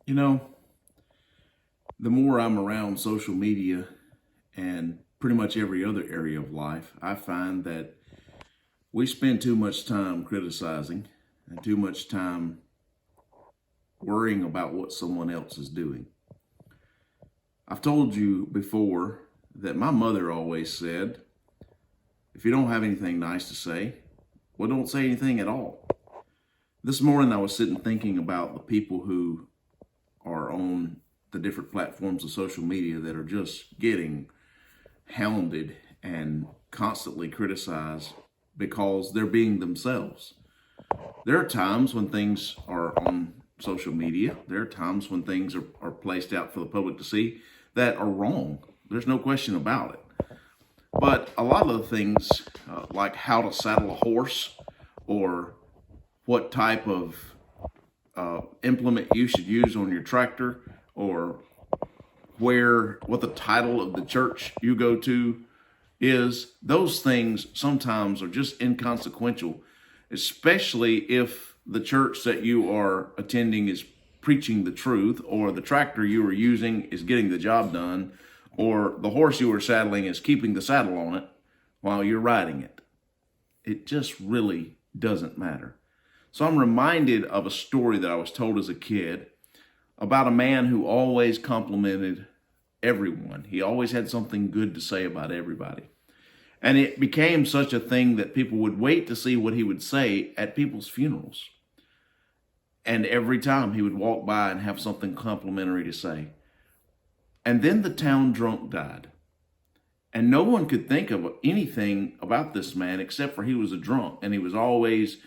You know, the more I'm around social media and pretty much every other area of life, I find that we spend too much time criticizing and too much time worrying about what someone else is doing. I've told you before that my mother always said, if you don't have anything nice to say, well, don't say anything at all. This morning I was sitting thinking about the people who are on the different platforms of social media that are just getting hounded and constantly criticized because they're being themselves. There are times when things are on social media, there are times when things are placed out for the public to see that are wrong. There's no question about it. But a lot of the things, like how to saddle a horse or what type of implement you should use on your tractor, or what the title of the church you go to is, those things sometimes are just inconsequential, especially if the church that you are attending is preaching the truth, or the tractor you are using is getting the job done, or the horse you are saddling is keeping the saddle on it while you're riding it. It just really doesn't matter. So I'm reminded of a story that I was told as a kid about a man who always complimented everyone. He always had something good to say about everybody. And it became such a thing that people would wait to see what he would say at people's funerals. And every time he would walk by and have something complimentary to say. And then the town drunk died. And no one could think of anything about this man except for he was a drunk. And he was always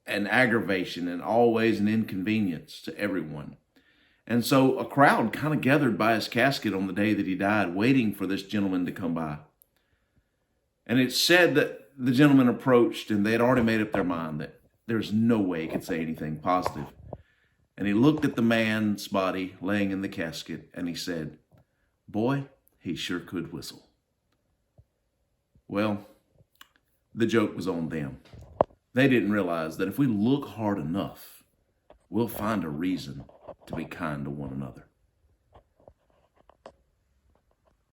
an aggravation and always an inconvenience to everyone. And so a crowd kind of gathered by his casket on the day that he died, waiting for this gentleman to come by. And it's said that the gentleman approached and they had already made up their mind that there's no way he could say anything positive. And he looked at the man's body laying in the casket and he said, "Boy, he sure could whistle." Well, the joke was on them. They didn't realize that if we look hard enough, we'll find a reason to be kind to one another.